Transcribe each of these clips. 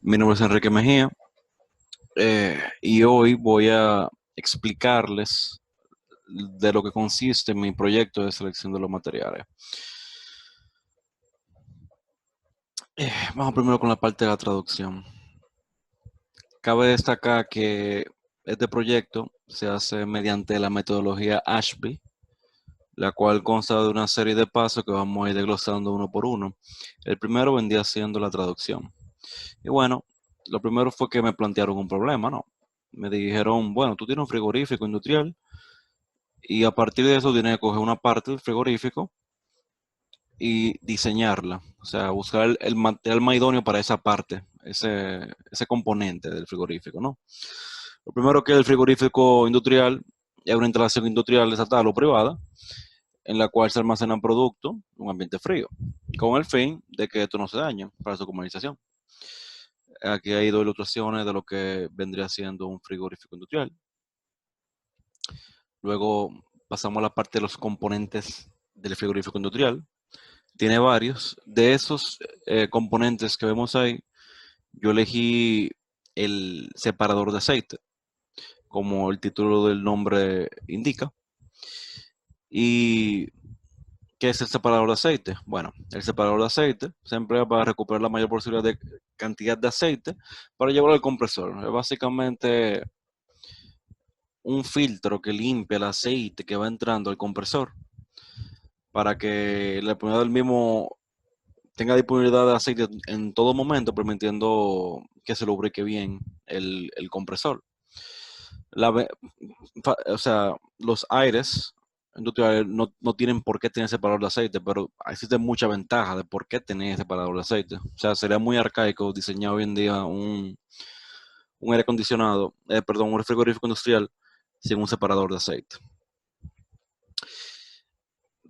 Mi nombre es Enrique Mejía y hoy voy a explicarles de lo que consiste mi proyecto de selección de los materiales. Vamos primero con la parte de la traducción. Cabe destacar que este proyecto se hace mediante la metodología Ashby, la cual consta de una serie de pasos que vamos a ir desglosando uno por uno. El primero vendría siendo la traducción. Y bueno, lo primero fue que me plantearon un problema, ¿no? Me dijeron, bueno, tú tienes un frigorífico industrial y a partir de eso tienes que coger una parte del frigorífico y diseñarla. O sea, buscar el material más idóneo para esa parte, ese componente del frigorífico, ¿no? Lo primero que el frigorífico industrial es una instalación industrial estatal o privada en la cual se almacenan productos en un ambiente frío, con el fin de que esto no se dañe para su comercialización. Aquí hay dos ilustraciones de lo que vendría siendo un frigorífico industrial. Luego pasamos a la parte de los componentes del frigorífico industrial. Tiene varios. De esos componentes que vemos ahí, yo elegí el separador de aceite, como el título del nombre indica. ¿Y qué es el separador de aceite? Bueno, el separador de aceite se emplea para recuperar la mayor posibilidad de cantidad de aceite para llevarlo al compresor. Es básicamente un filtro que limpia el aceite que va entrando al compresor para que la disponibilidad del mismo tenga disponibilidad de aceite en todo momento, permitiendo que se lubrique bien el compresor. La o sea, los aires industriales no tienen por qué tener separador de aceite, pero existe mucha ventaja de por qué tener separador de aceite. O sea, sería muy arcaico diseñar hoy en día un aire acondicionado, perdón, un frigorífico industrial sin un separador de aceite.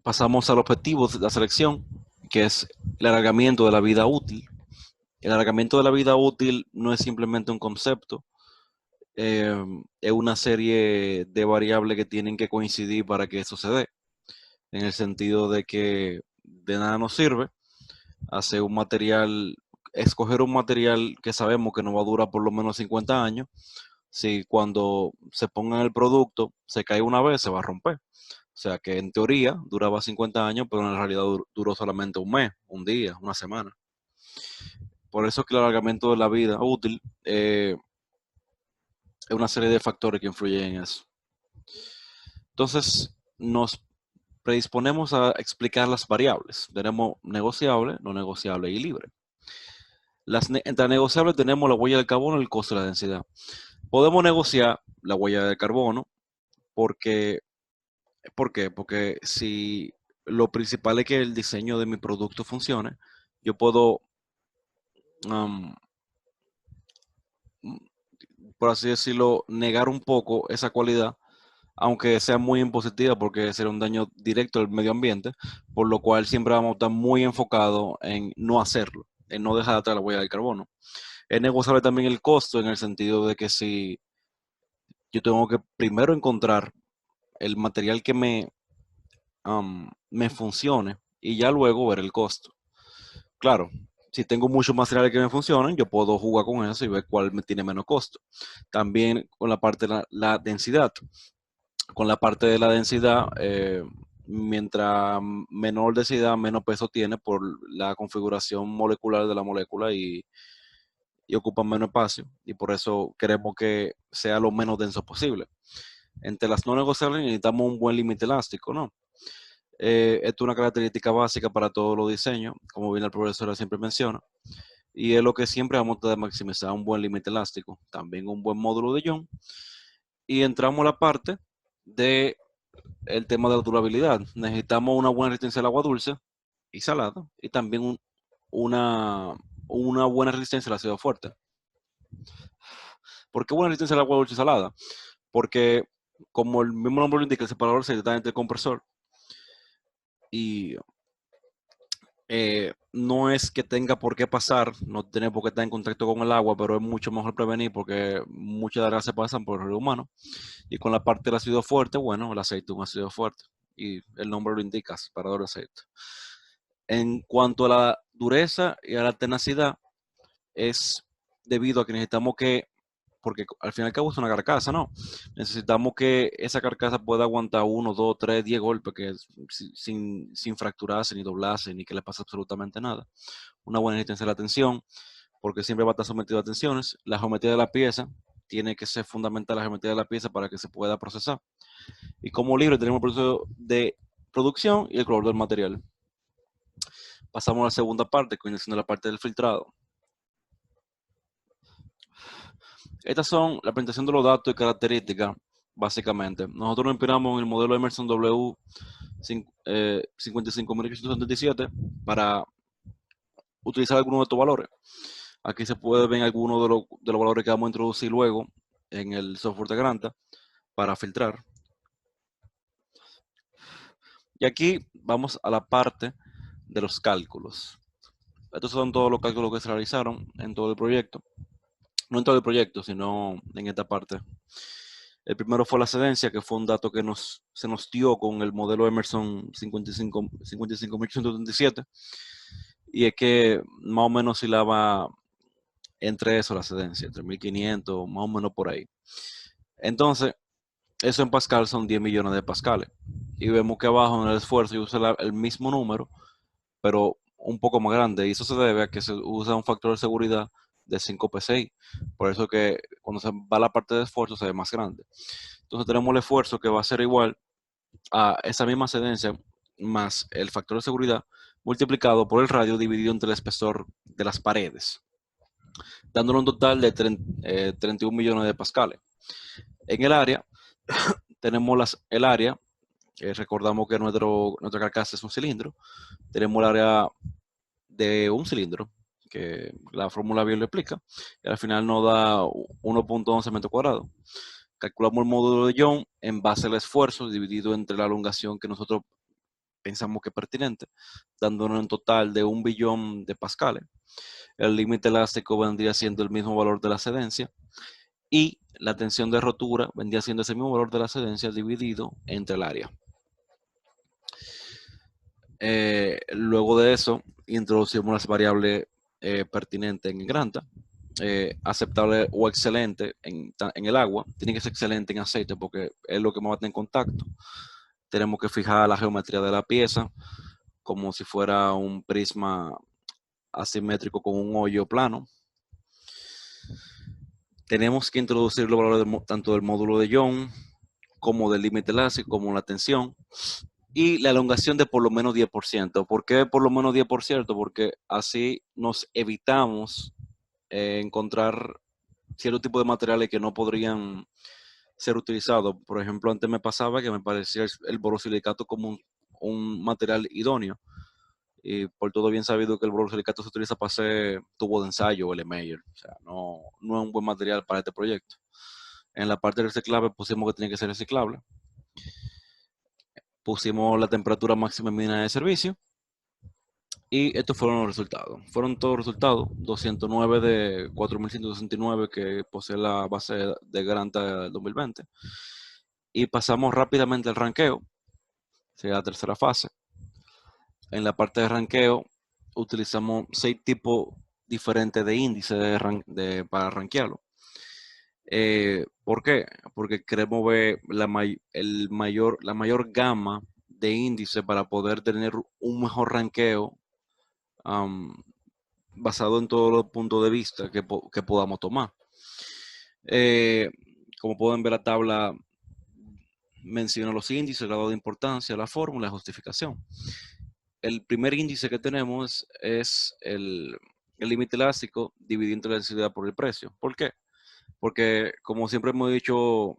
Pasamos al objetivo de la selección, que es el alargamiento de la vida útil. El alargamiento de la vida útil no es simplemente un concepto, eh, es una serie de variables que tienen que coincidir para que eso se dé, en el sentido de que de nada nos sirve hacer un material, escoger un material que sabemos que nos va a durar por lo menos 50 años, si cuando se ponga en el producto se cae una vez, se va a romper. O sea que en teoría duraba 50 años, pero en realidad duró solamente un mes, un día, una semana. Por eso es que el alargamiento de la vida útil es una serie de factores que influyen en eso. Entonces, nos predisponemos a explicar las variables. Tenemos negociable, no negociable y libre. Entre negociables tenemos la huella del carbono y el costo de la densidad. Podemos negociar la huella del carbono porque, ¿por qué? Porque si lo principal es que el diseño de mi producto funcione, yo puedo, um, por así decirlo, negar un poco esa cualidad, aunque sea muy impositiva porque será un daño directo al medio ambiente, por lo cual siempre vamos a estar muy enfocados en no hacerlo, en no dejar atrás la huella del carbono. Es negociable también el costo en el sentido de que si yo tengo que primero encontrar el material que me funcione y ya luego ver el costo. Claro, si tengo muchos materiales que me funcionan, yo puedo jugar con eso y ver cuál me tiene menos costo. También con la parte de la densidad. Con la parte de la densidad, mientras menor densidad, menos peso tiene por la configuración molecular de la molécula y ocupan menos espacio. Y por eso queremos que sea lo menos denso posible. Entre las no negociables necesitamos un buen límite elástico, ¿no? Esto es una característica básica para todos los diseños, como bien la profesora siempre menciona, y es lo que siempre vamos a tratar de maximizar un buen límite elástico, también un buen módulo de Young, y entramos a la parte de el tema de la durabilidad. Necesitamos una buena resistencia al agua dulce y salada, y también una, una buena resistencia al ácido fuerte. ¿Por qué buena resistencia al agua dulce y salada? Porque, como el mismo nombre lo indica, el separador se está entre el compresor y no es que tenga por qué pasar, no tiene por qué estar en contacto con el agua, pero es mucho mejor prevenir porque muchas de las se pasan por el río humano. Y con la parte del ácido fuerte, bueno, el aceite es un ácido fuerte y el nombre lo indica, separador de aceite. En cuanto a la dureza y a la tenacidad, es debido a que necesitamos que, porque al fin y al cabo es una carcasa, ¿no? Necesitamos que esa carcasa pueda aguantar 1, 2, 3, 10 golpes que sin fracturarse, ni doblarse, ni que le pase absolutamente nada. Una buena resistencia a la tensión, porque siempre va a estar sometido a tensiones. La geometría de la pieza tiene que ser fundamental, la geometría de la pieza para que se pueda procesar. Y como libre tenemos el proceso de producción y el color del material. Pasamos a la segunda parte, que viene siendo la parte del filtrado. Estas son la presentación de los datos y características, básicamente. Nosotros nos inspiramos en el modelo Emerson W 55877 para utilizar algunos de estos valores. Aquí se puede ver algunos de los valores que vamos a introducir luego en el software de Granta para filtrar. Y aquí vamos a la parte de los cálculos. Estos son todos los cálculos que se realizaron en todo el proyecto. No en todo el proyecto, sino en esta parte. El primero fue la cedencia, que fue un dato que se nos dio con el modelo Emerson 55177. Y es que más o menos oscilaba entre eso la cedencia, entre 1500, más o menos por ahí. Entonces, eso en Pascal son 10 millones de pascales. Y vemos que abajo en el esfuerzo yo usa el mismo número, pero un poco más grande. Y eso se debe a que se usa un factor de seguridad de 5 PSI. Por eso que cuando se va a la parte de esfuerzo se ve más grande. Entonces tenemos el esfuerzo que va a ser igual a esa misma cedencia más el factor de seguridad multiplicado por el radio dividido entre el espesor de las paredes, dándole un total de 31 millones de pascales. En el área tenemos el área, recordamos que nuestra carcasa es un cilindro, tenemos el área de un cilindro, que la fórmula bien lo explica, y al final nos da 1.11 metros cuadrados. Calculamos el módulo de Young en base al esfuerzo dividido entre la elongación que nosotros pensamos que es pertinente, dándonos un total de 1 billón de pascales. El límite elástico vendría siendo el mismo valor de la cedencia y la tensión de rotura vendría siendo ese mismo valor de la cedencia dividido entre el área. Luego de eso, introducimos las variables pertinentes en Granta. Aceptable o excelente en el agua. Tiene que ser excelente en aceite porque es lo que más va a tener en contacto. Tenemos que fijar la geometría de la pieza como si fuera un prisma asimétrico con un hoyo plano. Tenemos que introducir los valores tanto del módulo de Young como del límite elástico, como la tensión y la elongación de por lo menos 10%. ¿Por qué por lo menos 10%? Porque así nos evitamos encontrar cierto tipo de materiales que no podrían ser utilizados. Por ejemplo, antes me pasaba que me parecía el borosilicato como un material idóneo. Y por todo bien sabido que el borosilicato se utiliza para hacer tubo de ensayo o el Meyer. O sea, no es un buen material para este proyecto. En la parte reciclable pusimos que tenía que ser reciclable. Pusimos la temperatura máxima mínima de servicio. Y estos fueron los resultados. Fueron todos los resultados. 209 de 4169 que posee la base de Granta del 2020. Y pasamos rápidamente al ranqueo. Sería la tercera fase. En la parte de ranqueo utilizamos 6 tipos diferentes de índice para ranquearlo. ¿Por qué? Porque queremos ver la mayor gama de índice para poder tener un mejor ranqueo basado en todos los puntos de vista que podamos tomar. Como pueden ver, la tabla menciona los índices, el grado de importancia, la fórmula, la justificación. El primer índice que tenemos es el límite elástico dividido entre la densidad por el precio. ¿Por qué? Porque, como siempre hemos dicho,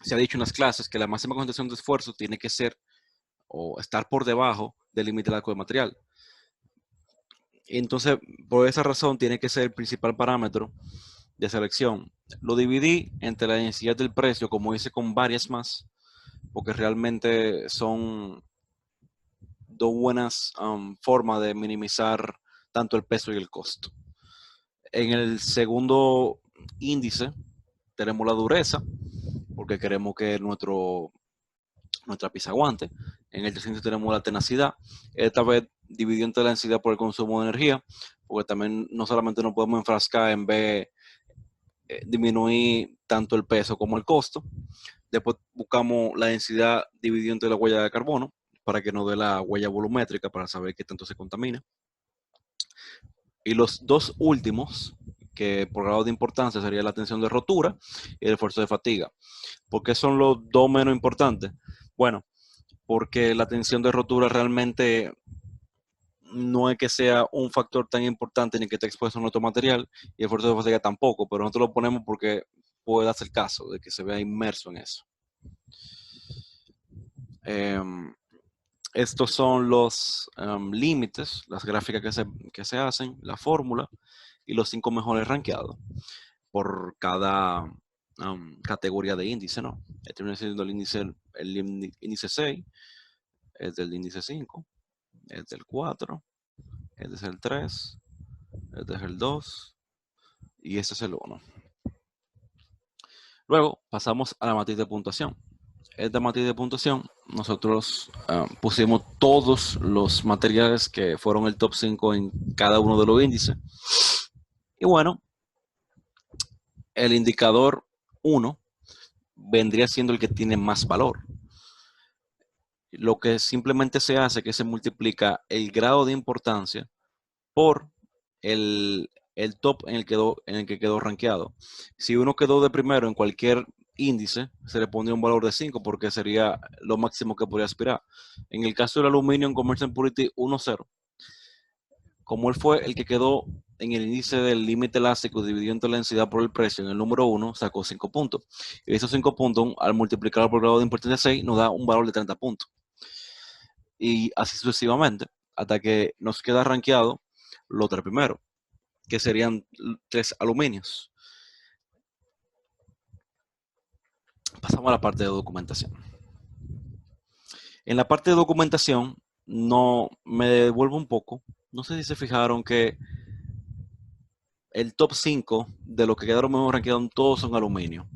se ha dicho en las clases que la máxima concentración de esfuerzo tiene que ser o estar por debajo del límite elástico de material. Entonces, por esa razón, tiene que ser el principal parámetro de selección. Lo dividí entre la densidad del precio, como hice con varias más, porque realmente son dos buenas formas de minimizar tanto el peso y el costo. En el segundo índice tenemos la dureza, porque queremos que nuestra pieza aguante. En el tercer índice tenemos la tenacidad. Esta vez dividido entre la densidad por el consumo de energía, porque también no solamente nos podemos enfrascar en ver disminuir tanto el peso como el costo. Después buscamos la densidad dividida entre la huella de carbono para que nos dé la huella volumétrica para saber qué tanto se contamina. Y los dos últimos, que por grado de importancia sería la tensión de rotura y el esfuerzo de fatiga. ¿Por qué son los dos menos importantes? Bueno, porque la tensión de rotura realmente no es que sea un factor tan importante ni que esté expuesto en otro material, y el esfuerzo de fatiga tampoco, pero nosotros lo ponemos porque puede darse el caso de que se vea inmerso en eso. Estos son los límites, las gráficas que se hacen, la fórmula y los 5 mejores rankeados por cada categoría de índice, ¿no? Este viene siendo el índice 6, es del índice 5, es del 4, este es el 3, este es el 2 y este es el 1. Luego pasamos a la matriz de puntuación. Esta matriz de puntuación, nosotros pusimos todos los materiales que fueron el top 5 en cada uno de los índices. Y bueno, el indicador 1 vendría siendo el que tiene más valor. Lo que simplemente se hace es que se multiplica el grado de importancia por el top en el que quedó rankeado. Si uno quedó de primero en cualquier índice, se le pondría un valor de 5 porque sería lo máximo que podría aspirar. En el caso del aluminio en Commercial Purity 1.0, como él fue el que quedó en el índice del límite elástico dividido entre la densidad por el precio, en el número 1 sacó 5 puntos. Y esos 5 puntos, al multiplicarlo por grado de importancia 6, nos da un valor de 30 puntos. Y así sucesivamente, hasta que nos queda rankeado los 3 primeros, que serían 3 aluminios. Pasamos a la parte de documentación. En la parte de documentación, no me devuelvo un poco. No sé si se fijaron que el top 5 de los que quedaron mejor rankeados todos son aluminio.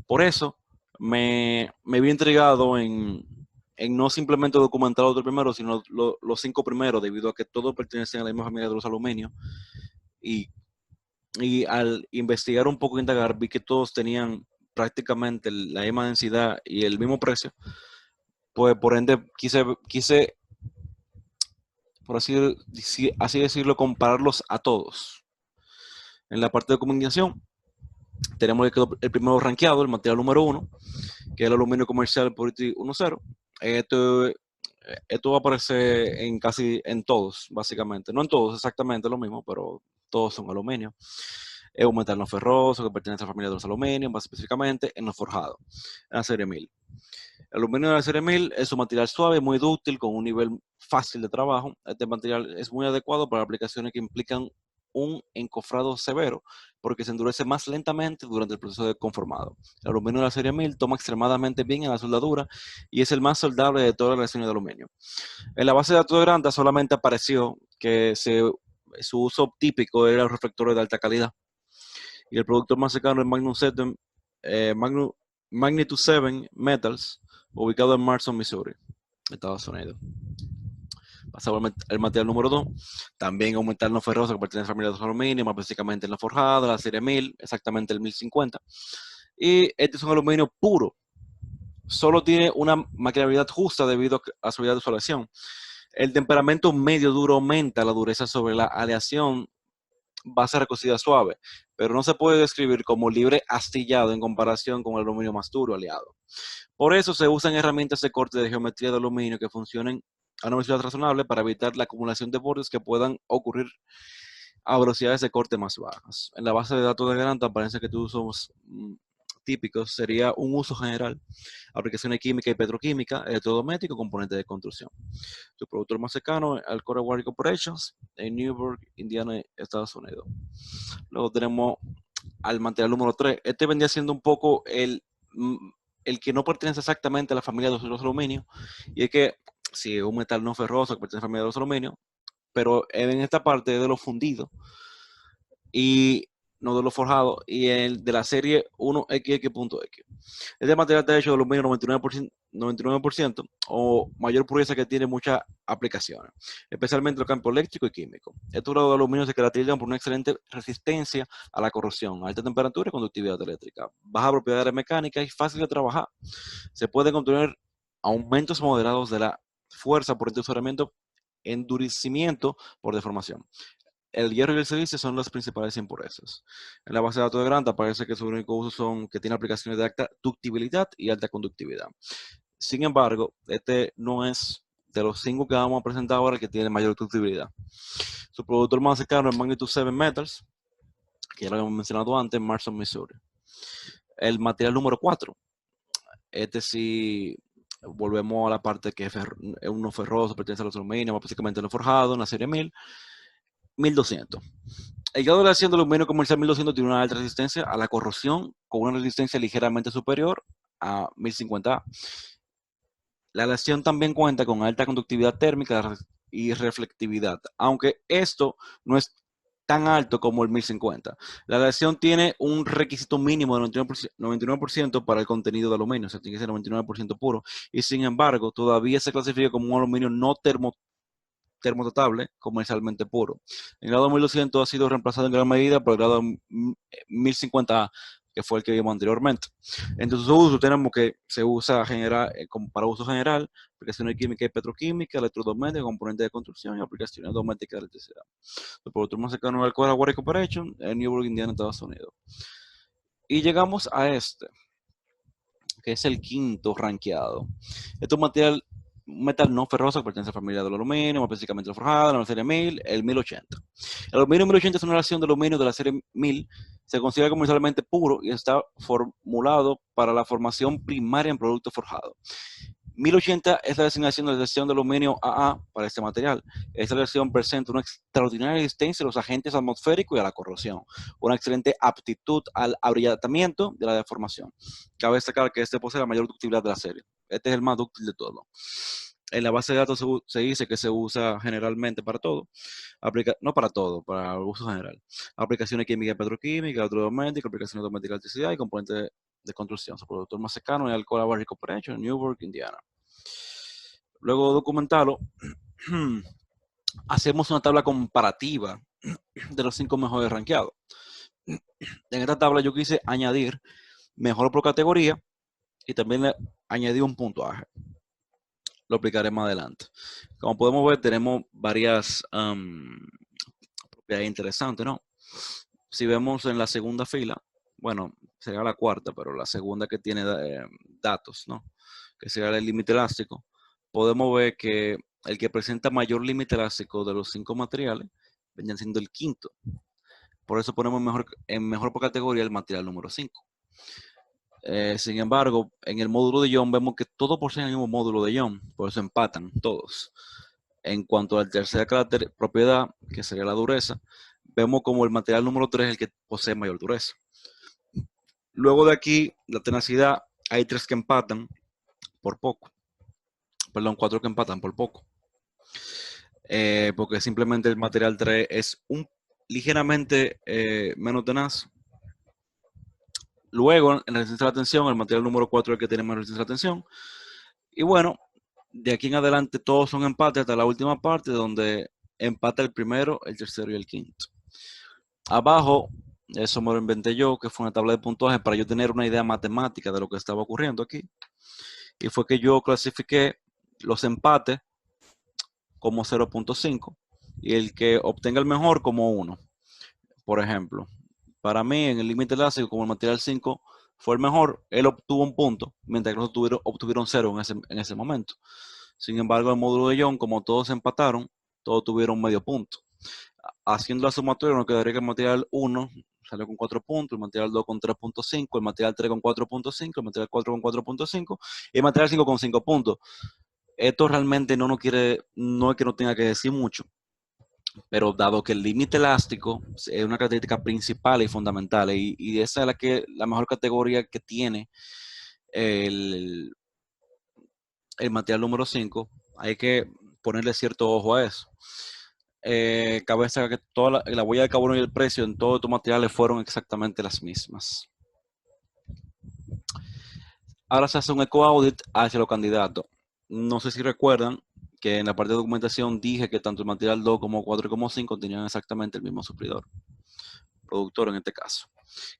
Por eso me vi intrigado en no simplemente documentar los 3 primeros, sino los 5 primeros, debido a que todos pertenecen a la misma familia de los aluminios. Y al investigar un poco, indagar, vi que todos tenían prácticamente la misma densidad y el mismo precio. Pues por ende quise por así decirlo, compararlos a todos. En la parte de comunicación tenemos el primero rankeado, el material número 1, que es el aluminio comercial Purity 1.0. Esto va a aparecer en todos, básicamente. No en todos exactamente lo mismo, pero todos son aluminio. Es un metal no ferroso que pertenece a la familia de los aluminios, más específicamente en los forjados, en la serie 1000. El aluminio de la serie 1000 es un material suave, muy dúctil, con un nivel fácil de trabajo. Este material es muy adecuado para aplicaciones que implican un encofrado severo, porque se endurece más lentamente durante el proceso de conformado. El aluminio de la serie 1000 toma extremadamente bien en la soldadura y es el más soldable de todas las relaciones de aluminio. En la base de datos de Granta solamente apareció que su uso típico era los reflectores de alta calidad. Y el productor más cercano es Magnitude 7 Metals, ubicado en Marson, Missouri, Estados Unidos. Pasamos al material número 2, también un metal no ferroso que pertenece a la familia de los aluminios, más específicamente en la forjada, la serie 1000, exactamente el 1050. Y este es un aluminio puro, solo tiene una maquinabilidad justa debido a su vida de insolación. El temperamento medio duro aumenta la dureza sobre la aleación base recocida suave, pero no se puede describir como libre astillado en comparación con el aluminio más duro aliado. Por eso se usan herramientas de corte de geometría de aluminio que funcionen a una velocidad razonable para evitar la acumulación de bordes que puedan ocurrir a velocidades de corte más bajas. En la base de datos de Granta aparece que tus usos típicos sería un uso general, aplicaciones química y petroquímica, electrodoméstico, componentes de construcción. Su productor más cercano al Core Wire Corporations en Newburgh, Indiana, Estados Unidos. Luego tenemos al material número 3. Este vendría siendo un poco el que no pertenece exactamente a la familia de los aluminios, y es que si es un metal no ferroso que pertenece a la familia de los aluminios, pero en esta parte de lo fundido. Y nódulo forjado y el de la serie 1XX.X. Este material está hecho de aluminio 99% o mayor pureza que tiene muchas aplicaciones, especialmente en los campos eléctrico y químico. Estos grados de aluminio se caracterizan por una excelente resistencia a la corrosión, alta temperatura y conductividad eléctrica, baja propiedades mecánicas y fácil de trabajar. Se pueden obtener aumentos moderados de la fuerza por endurecimiento, por deformación. El hierro y el silicio son las principales impurezas. En la base de datos de Granta parece que su único uso son que tiene aplicaciones de alta ductibilidad y alta conductividad. Sin embargo, este no es de los 5 que vamos a presentar ahora el que tiene mayor ductibilidad. Su productor más cercano es Magnitude 7 Metals, que ya lo habíamos mencionado antes, en Marston, Missouri. El material número 4, este sí, volvemos a la parte que es uno ferroso, pertenece a los aluminios, básicamente no forjado, en la serie 1200. El grado de aleación de aluminio comercial 1200 tiene una alta resistencia a la corrosión con una resistencia ligeramente superior a 1050A. La aleación también cuenta con alta conductividad térmica y reflectividad, aunque esto no es tan alto como el 1050. La aleación tiene un requisito mínimo de 99% para el contenido de aluminio, o sea, tiene que ser 99% puro, y sin embargo todavía se clasifica como un aluminio no termotratable comercialmente puro. El grado 1200 ha sido reemplazado en gran medida por el grado 1050A, que fue el que vimos anteriormente. Entonces, su uso tenemos que se usa para uso general, aplicaciones química y petroquímica, electrodoméstica, componentes de construcción y aplicaciones domésticas de electricidad. El productor más cercano al Coral Water Corporation en Newburgh, Indiana, Estados Unidos. Y llegamos a este, que es el quinto rankeado. Este es un metal no ferroso que pertenece a la familia del aluminio, más específicamente el forjado, la serie 1000, el 1080. El aluminio 1080 es una relación de aluminio de la serie 1000, se considera comercialmente puro y está formulado para la formación primaria en productos forjados. 1080 es la designación de la sección de aluminio AA para este material. Esta versión presenta una extraordinaria resistencia a los agentes atmosféricos y a la corrosión, una excelente aptitud al abrillantamiento de la deformación. Cabe destacar que este posee la mayor ductibilidad de la serie. Este es el más dúctil de todo. En la base de datos se dice que se usa generalmente para todo, no para todo, para uso general. Aplicaciones químicas y petroquímicas, electrodomésticas, aplicaciones domésticas de electricidad y componentes de construcción. Su productor más cercano es Alcoa Barrick Corporation en Newburgh, Indiana. Luego de documentarlo, hacemos una tabla comparativa de los 5 mejores rankeados. En esta tabla yo quise añadir mejor por categoría y también le añadí un puntaje. Lo aplicaré más adelante. Como podemos ver, tenemos varias propiedades interesantes, ¿no? Si vemos en la segunda fila, bueno, sería la cuarta, pero la segunda que tiene datos, ¿no? Que será el límite elástico, podemos ver que el que presenta mayor límite elástico de los 5 materiales vendría siendo el quinto. Por eso ponemos en mejor por categoría el material número 5. Sin embargo, en el módulo de Young vemos que todos poseen el mismo módulo de Young, por eso empatan todos. En cuanto a la tercera propiedad, que sería la dureza, vemos como el material número 3 es el que posee mayor dureza. Luego de aquí, la tenacidad, hay 3 que empatan por poco. Perdón, 4 que empatan por poco. Porque simplemente el material 3 es ligeramente menos tenaz. Luego, en la resistencia a la tensión, el material número 4 es el que tiene más resistencia a la tensión. Y bueno, de aquí en adelante todos son empates hasta la última parte donde empata el primero, el tercero y el quinto. Abajo, eso me lo inventé yo, que fue una tabla de puntaje para yo tener una idea matemática de lo que estaba ocurriendo aquí. Y fue que yo clasifiqué los empates como 0.5 y el que obtenga el mejor como 1. Por ejemplo, para mí en el límite elástico, como el material 5 fue el mejor, él obtuvo un punto, mientras que los obtuvieron 0 en ese momento. Sin embargo, el módulo de Young, como todos empataron, todos tuvieron medio punto. Haciendo la sumatoria, nos quedaría que el material 1 salió con 4 puntos, el material 2 con 3.5, el material 3 con 4.5, el material 4 con 4.5 y el material 5 con 5 puntos. Esto realmente no es que no tenga que decir mucho, pero dado que el límite elástico es una característica principal y fundamental, y esa es la mejor categoría que tiene el material número 5, hay que ponerle cierto ojo a eso. cabe destacar que toda la huella de carbono y el precio en todos estos materiales fueron exactamente las mismas. Ahora se hace un eco-audit hacia los candidatos. No sé si recuerdan que en la parte de documentación dije que tanto el material 2 como 4 como 5 tenían exactamente el mismo suplidor, productor en este caso,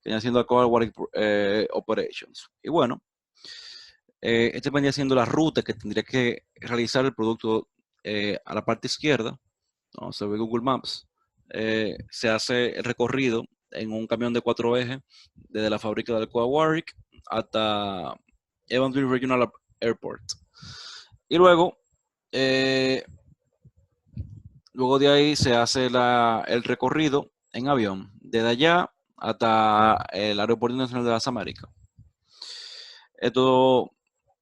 que venía siendo Alcoa Water Operations. Y bueno, este venía siendo la ruta que tendría que realizar el producto a la parte izquierda. ¿No? Se ve Google Maps. Se hace el recorrido en un camión de 4 ejes desde la fábrica de Alcoa Warwick hasta Evansville Regional Airport. Y eh, luego de ahí se hace el recorrido en avión, desde allá hasta el Aeropuerto Nacional de las Américas. Esto,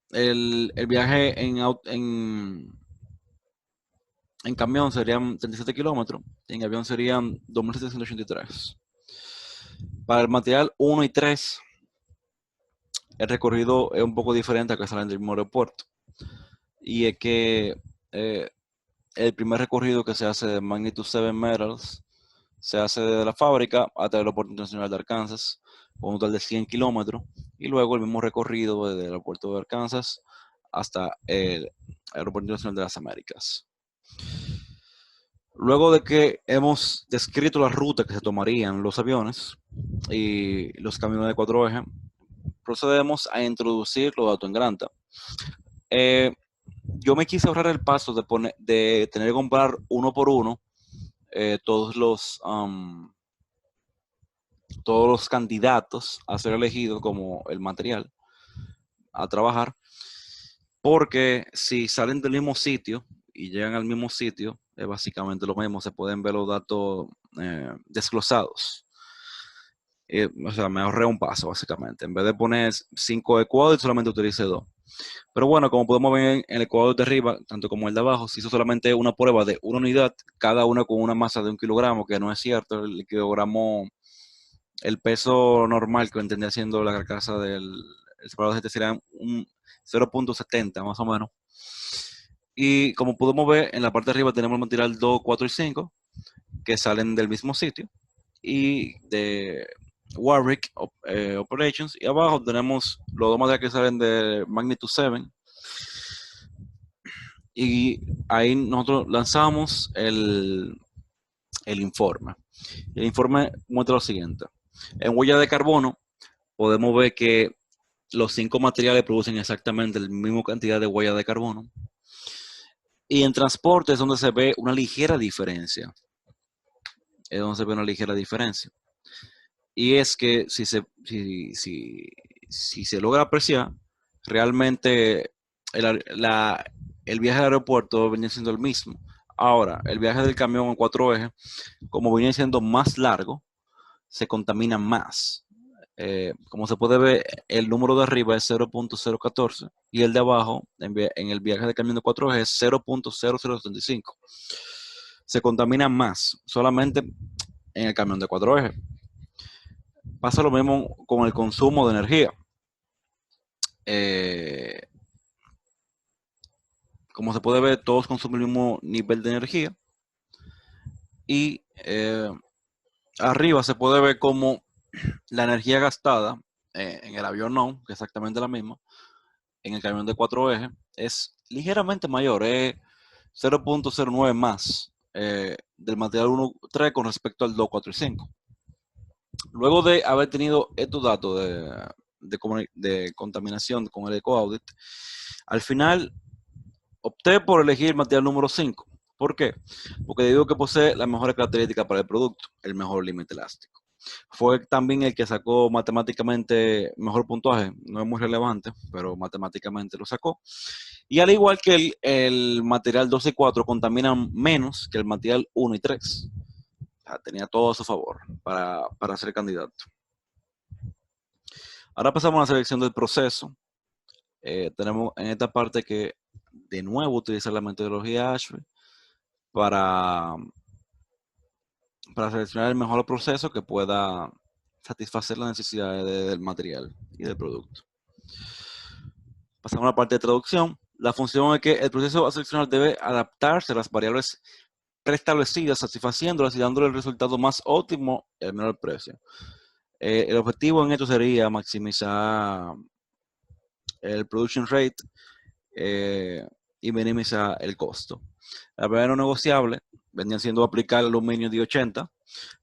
el viaje en camión serían 37 kilómetros, en avión serían 2.783. Para el material 1 y 3, el recorrido es un poco diferente a que salen del mismo aeropuerto. Y es que el primer recorrido que se hace de Magnitude 7 Metals se hace desde la fábrica hasta el Aeropuerto Internacional de Arkansas, con un total de 100 kilómetros. Y luego el mismo recorrido desde el aeropuerto de Arkansas hasta el Aeropuerto Internacional de las Américas. Luego de que hemos descrito la ruta que se tomarían los aviones y los camiones de 4 ejes, procedemos a introducir los datos en Granta. Yo me quise ahorrar el paso de tener que comprar uno por uno todos los candidatos a ser elegidos como el material a trabajar, porque si salen del mismo sitio y llegan al mismo sitio, es básicamente lo mismo, se pueden ver los datos desglosados. O sea, me ahorré un paso, básicamente. En vez de poner 5 ecuadores, solamente utilicé 2. Pero bueno, como podemos ver en el ecuador de arriba, tanto como el de abajo, se hizo solamente una prueba de una unidad, cada una con una masa de 1 kilogramo, que no es cierto. El kilogramo, el peso normal que entendía siendo la carcasa del separador de GT sería un 0.70 más o menos. Y como podemos ver, en la parte de arriba tenemos el material 2, 4 y 5, que salen del mismo sitio. Y de Warwick Operations. Y abajo tenemos los dos materiales que salen de Magnitude 7. Y ahí nosotros lanzamos el informe. El informe muestra lo siguiente. En huella de carbono podemos ver que los 5 materiales producen exactamente la misma cantidad de huella de carbono. Y en transporte es donde se ve una ligera diferencia. Es donde se ve una ligera diferencia. Y es que si se logra apreciar, realmente el viaje al aeropuerto venía siendo el mismo. Ahora, el viaje del camión en 4 ejes, como venía siendo más largo, se contamina más. Como se puede ver, el número de arriba es 0.014 y el de abajo, en el viaje del camión de 4 ejes, es 0.0075. Se contamina más solamente en el camión de 4 ejes. Pasa lo mismo con el consumo de energía. Como se puede ver, todos consumen el mismo nivel de energía. Y arriba se puede ver como la energía gastada en el avión no, que es exactamente la misma, en el camión de 4 ejes, es ligeramente mayor, es 0.09 más del material 1.3 con respecto al 2, 4 y 5. Luego de haber tenido estos datos de contaminación con el eco-audit, al final opté por elegir el material número 5. ¿Por qué? Porque digo que posee las mejores características para el producto, el mejor límite elástico. Fue también el que sacó matemáticamente mejor puntaje, no es muy relevante, pero matemáticamente lo sacó. Y al igual que el material 2 y 4 contaminan menos que el material 1 y 3. O sea, tenía todo a su favor para ser candidato. Ahora pasamos a la selección del proceso. Tenemos en esta parte que de nuevo utilizar la metodología ASHRAE para seleccionar el mejor proceso que pueda satisfacer las necesidades del material y del producto. Pasamos a la parte de traducción. La función es que el proceso a seleccionar debe adaptarse a las variables preestablecidas, satisfaciéndolas y dándole el resultado más óptimo y al menor precio. El objetivo en esto sería maximizar el production rate y minimizar el costo. La primera no negociable vendrían siendo aplicar el aluminio de 80,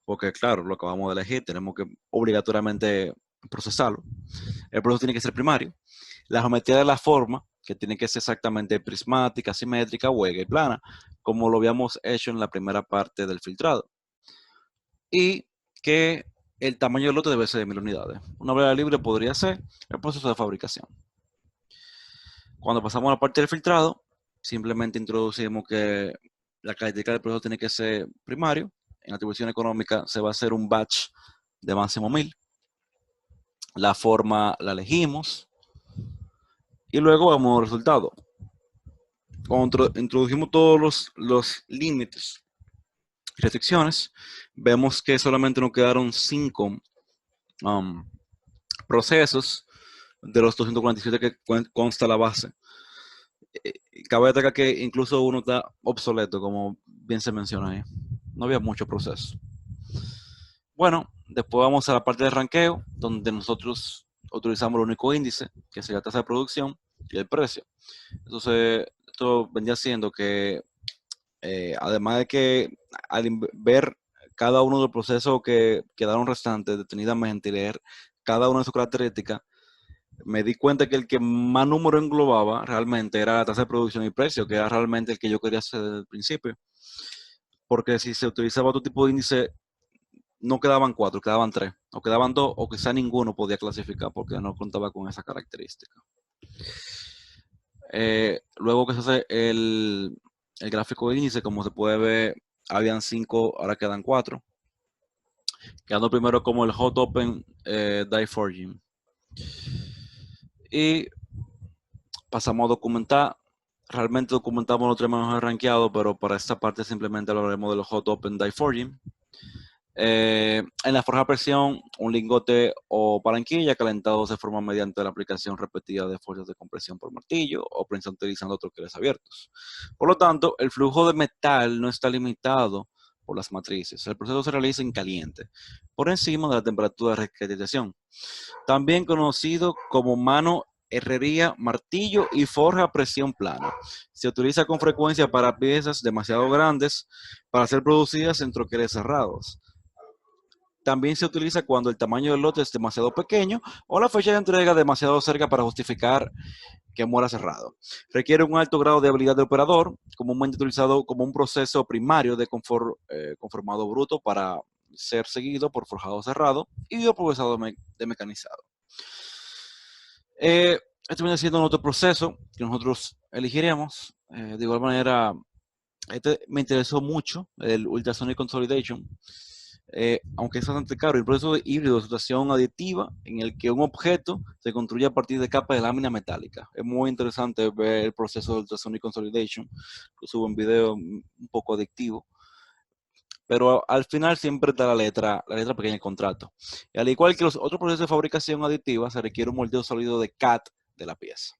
porque claro, lo acabamos de elegir, tenemos que obligatoriamente procesarlo. El proceso tiene que ser primario. La geometría de la forma, que tiene que ser exactamente prismática, simétrica, hueca y plana, como lo habíamos hecho en la primera parte del filtrado. Y que el tamaño del lote debe ser de 1000 unidades. Una variable libre podría ser el proceso de fabricación. Cuando pasamos a la parte del filtrado, simplemente introducimos que la característica del proceso tiene que ser primario. En atribución económica se va a hacer un batch de máximo 1000. La forma la elegimos y luego vamos al resultado. Cuando introdujimos todos los límites y restricciones, vemos que solamente nos quedaron 5 procesos de los 247 que consta la base. Cabe destacar que incluso uno está obsoleto, como bien se menciona ahí. No había mucho proceso. Bueno, después vamos a la parte de ranqueo, donde nosotros utilizamos el único índice, que sería la tasa de producción y el precio. Entonces, esto vendría siendo que, además de que al ver cada uno de los procesos que quedaron restantes detenidamente y leer cada una de sus características, me di cuenta que el que más número englobaba realmente era la tasa de producción y precio, que era realmente el que yo quería hacer desde el principio. Porque si se utilizaba otro tipo de índice, no quedaban 4, quedaban 3, o quedaban 2, o quizá ninguno podía clasificar porque no contaba con esa característica. Luego que se hace el gráfico de índice, como se puede ver, habían 5, ahora quedan 4. Quedando primero como el Hot Open Die Forging. Y pasamos a documentar. Realmente documentamos los 3 mejores rankeados, pero para esta parte simplemente hablaremos de los Hot Open Die Forging. En la forja a presión, un lingote o palanquilla calentado se forma mediante la aplicación repetida de fuerzas de compresión por martillo o prensa utilizando troqueles abiertos. Por lo tanto, el flujo de metal no está limitado por las matrices. El proceso se realiza en caliente, por encima de la temperatura de requerización. También conocido como mano, herrería, martillo y forja a presión plana. Se utiliza con frecuencia para piezas demasiado grandes para ser producidas en troqueles cerrados. También se utiliza cuando el tamaño del lote es demasiado pequeño o la fecha de entrega demasiado cerca para justificar que muera cerrado. Requiere un alto grado de habilidad de operador, comúnmente utilizado como un proceso primario de conformado bruto para ser seguido por forjado cerrado y o procesado de mecanizado. Este viene siendo otro proceso que nosotros elegiríamos. De igual manera, este me interesó mucho, el Ultrasonic Consolidation. Aunque es bastante caro, el proceso de híbrido de sustracción aditiva en el que un objeto se construye a partir de capas de lámina metálica. Es muy interesante ver el proceso de Ultrasonic Consolidation, que subo en video un poco adictivo, pero al final siempre está la letra pequeña del contrato. Y al igual que los otros procesos de fabricación aditiva, se requiere un moldeo sólido de CAT de la pieza.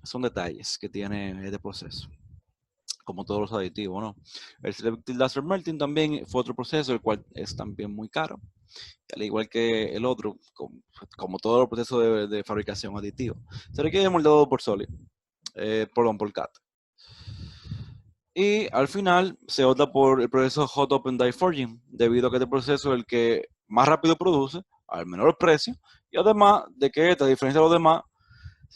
Son detalles que tiene este proceso, como todos los aditivos, ¿no? El Selective Laser Melting también fue otro proceso, el cual es también muy caro, al igual que el otro, como todo el proceso de fabricación aditiva. Se requiere moldado por Solid, por CAT. Y al final se opta por el proceso Hot Open Die Forging, debido a que este proceso es el que más rápido produce, al menor precio, y además de que esta, a diferencia de los demás,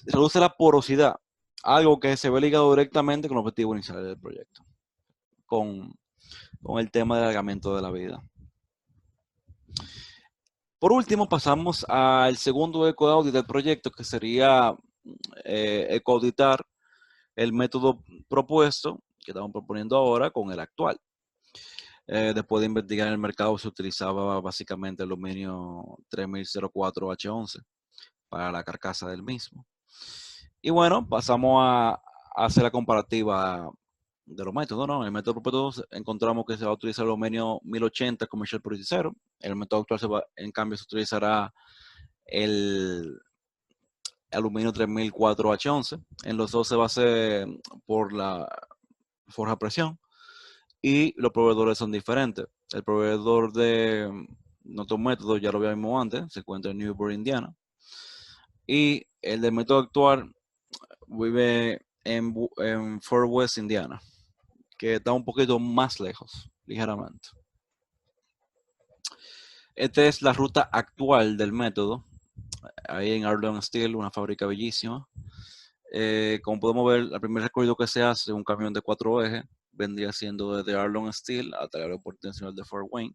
reduce la porosidad, algo que se ve ligado directamente con el objetivo inicial del proyecto, con el tema del alargamiento de la vida. Por último, pasamos al segundo eco-audit del proyecto, que sería eco-auditar el método propuesto, que estamos proponiendo ahora, con el actual. Después de investigar en el mercado, se utilizaba básicamente el aluminio 3004H11 para la carcasa del mismo. Y bueno, pasamos a hacer la comparativa de los métodos, ¿no? En el método propuesto encontramos que se va a utilizar el aluminio 1080 Commercial Purity Zero. En el método actual, en cambio, se utilizará el aluminio 3004H11. En los dos se va a hacer por forja a presión, y los proveedores son diferentes. El proveedor de nuestro método, ya lo vimos antes, se encuentra en Newport, Indiana, y el del método actual vive en Fort West, Indiana, que está un poquito más lejos, ligeramente. Esta es la ruta actual del método, ahí en Arlon Steel, una fábrica bellísima. Como podemos ver, el primer recorrido que se hace, un camión de 4 ejes, vendría siendo desde Arlon Steel hasta el aeropuerto internacional de Fort Wayne,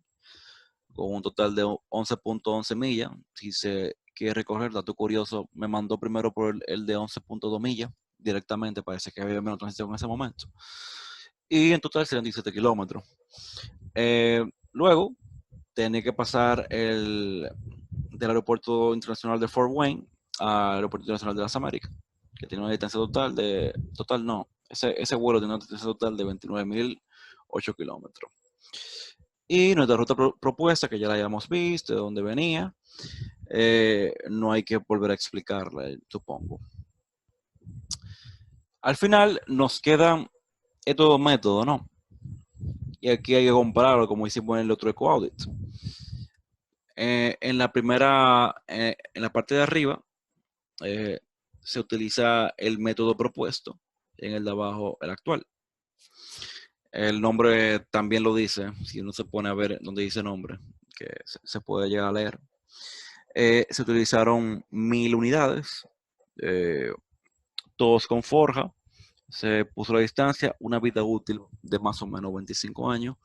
con un total de 11.11 millas. Si se quiere recorrer, dato curioso, me mandó primero por el de 11.2 millas directamente, parece que había menos transición en ese momento. Y en total serían 17 kilómetros. Luego, tenía que pasar del aeropuerto internacional de Fort Wayne al aeropuerto internacional de las Américas, que tiene una distancia total no, ese vuelo tiene una distancia total de 29.008 kilómetros. Y nuestra ruta propuesta, que ya la hayamos visto, de dónde venía, no hay que volver a explicarla, supongo. Al final nos quedan estos dos métodos, ¿no? Y aquí hay que compararlo, como hicimos en el otro EcoAudit. En la primera, en la parte de arriba, se utiliza el método propuesto, en el de abajo el actual. El nombre también lo dice, si uno se pone a ver donde dice nombre, que se puede llegar a leer. Se utilizaron 1000 unidades, todos con forja. Se puso la distancia, una vida útil de más o menos 25 años.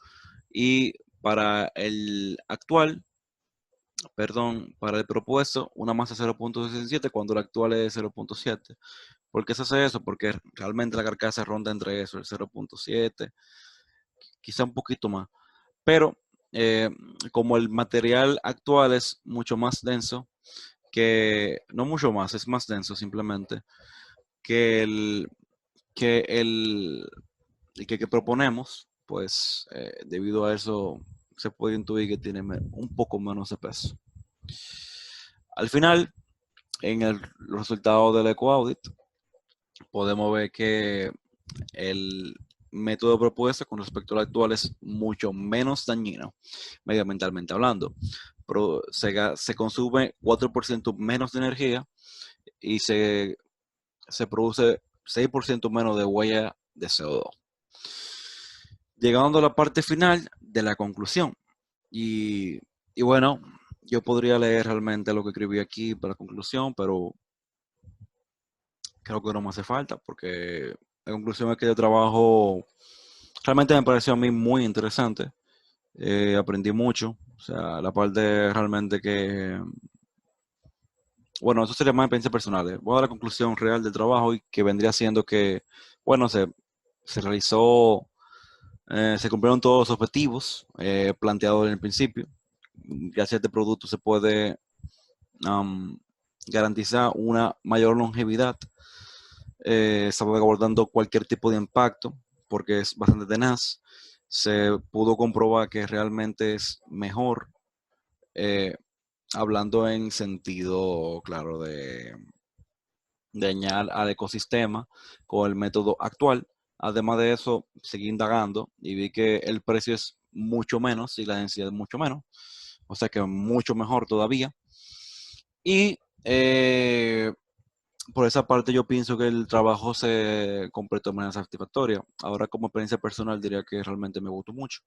Y para el actual, perdón, para el propuesto, una masa 0.67 cuando el actual es 0.7. ¿Por qué se hace eso? Porque realmente la carcasa ronda entre eso, el 0.7, quizá un poquito más. Pero como el material actual es mucho más denso, no mucho más, es más denso simplemente, que que proponemos, pues debido a eso se puede intuir que tiene un poco menos de peso. Al final, en el resultado del EcoAudit, podemos ver que el método propuesto con respecto al actual es mucho menos dañino, medioambientalmente hablando. Se consume 4% menos de energía y se produce 6% menos de huella de CO2. Llegando a la parte final de la conclusión. Y bueno, yo podría leer realmente lo que escribí aquí para la conclusión, pero creo que no me hace falta porque la conclusión es que el trabajo realmente me pareció a mí muy interesante. Aprendí mucho. O sea, la parte realmente que... Bueno, eso sería más experiencias personales. Voy a dar la conclusión real del trabajo y que vendría siendo que, bueno, se realizó, se cumplieron todos los objetivos planteados en el principio. Gracias a este producto se puede garantizar una mayor longevidad, salvaguardando cualquier tipo de impacto, porque es bastante tenaz. Se pudo comprobar que realmente es mejor, eh, hablando en sentido, claro, de dañar al ecosistema con el método actual. Además de eso, seguí indagando y vi que el precio es mucho menos y la densidad es mucho menos, o sea que mucho mejor todavía. Y por esa parte yo pienso que el trabajo se completó de manera satisfactoria. Ahora como experiencia personal diría que realmente me gustó mucho.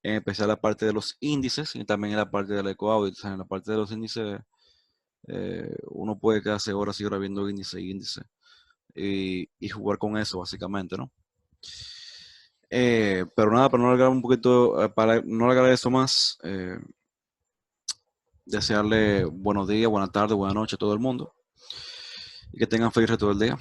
En especial la parte de los índices y también en la parte del ecoaudit. O sea, en la parte de los índices uno puede quedarse horas y horas viendo índice y índice y jugar con eso básicamente, ¿no? Pero nada, para no alargar un poquito, para no alargar eso más, desearle buenos días, buenas tardes, buenas noches a todo el mundo y que tengan feliz resto del día.